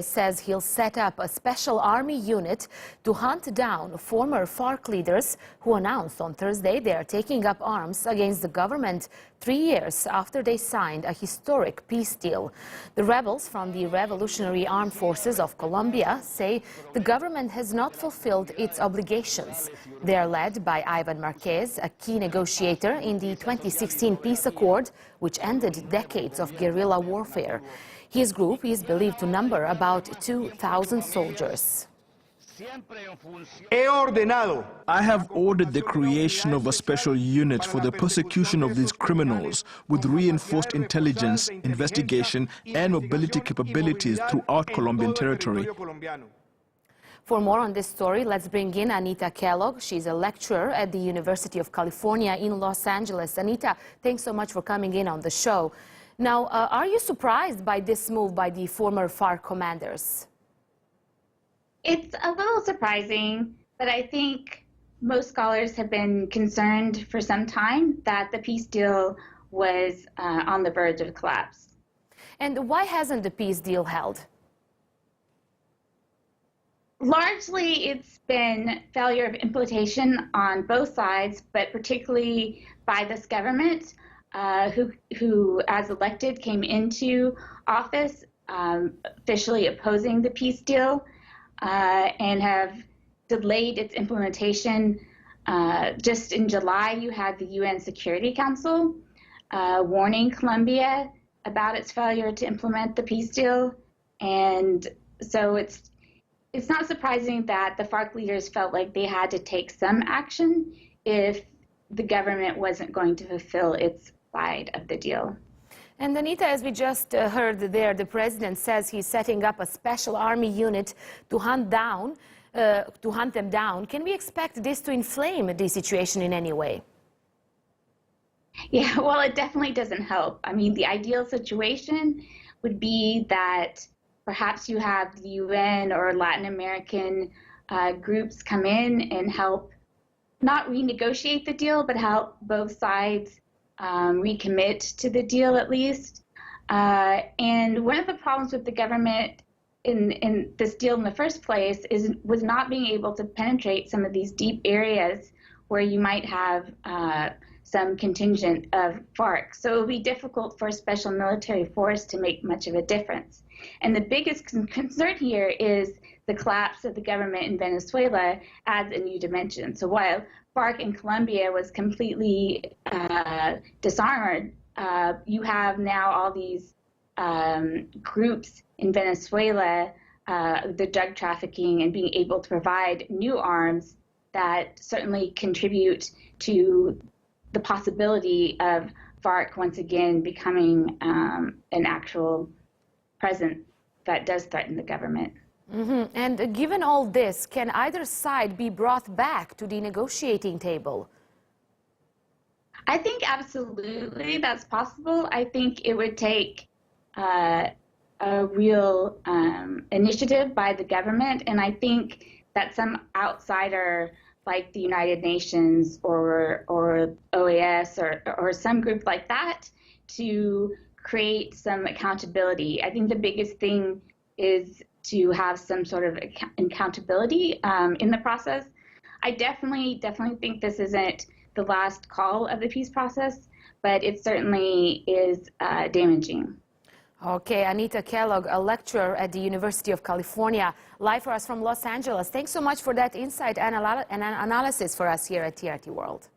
says he'll set up a special army unit to hunt down former FARC leaders who announced on Thursday they are taking up arms against the government 3 years after they signed a historic peace deal. The rebels from the Revolutionary Armed Forces of Colombia say the government has not fulfilled its obligations. They are led by Ivan Marquez, a key negotiator in the 2016 peace accord, which ended decades of guerrilla warfare. His group is believed to number about 2,000 soldiers. I have ordered the creation of a special unit for the persecution of these criminals with reinforced intelligence, investigation and mobility capabilities throughout Colombian territory. For more on this story, let's bring in Anita Kellogg. She's a lecturer at the University of California in Los Angeles. Anita, thanks so much for coming in on the show. Now, are you surprised by this move by the former FARC commanders? It's a little surprising, but I think most scholars have been concerned for some time that the peace deal was on the verge of collapse. And why hasn't the peace deal held? Largely, it's been failure of implementation on both sides, but particularly by this government, who, as elected, came into office officially opposing the peace deal and have delayed its implementation. Just in July, you had the UN Security Council warning Colombia about its failure to implement the peace deal. And so it's not surprising that the FARC leaders felt like they had to take some action if the government wasn't going to fulfill its side of the deal. And Anita, as we just heard there, the president says he's setting up a special army unit to hunt them down. Can we expect this to inflame the situation in any way? Yeah, well, it definitely doesn't help. I mean, the ideal situation would be that perhaps you have the UN or Latin American groups come in and help not renegotiate the deal, but help both sides recommit to the deal at least. And one of the problems with the government in this deal in the first place was not being able to penetrate some of these deep areas where you might have some contingent of FARC. So it would be difficult for a special military force to make much of a difference. And the biggest concern here is the collapse of the government in Venezuela adds a new dimension. So while FARC in Colombia was completely disarmed, you have now all these groups in Venezuela, the drug trafficking and being able to provide new arms that certainly contribute to the possibility of FARC once again becoming an actual presence that does threaten the government. Mm-hmm. And given all this, can either side be brought back to the negotiating table? I think absolutely that's possible. I think it would take a real initiative by the government, and I think that some outsider like the United Nations or OAS or some group like that to create some accountability. I think the biggest thing is to have some sort of accountability in the process. I definitely think this isn't the last call of the peace process, but it certainly is damaging. Okay, Anita Kellogg, a lecturer at the University of California, live for us from Los Angeles. Thanks so much for that insight and analysis for us here at TRT World.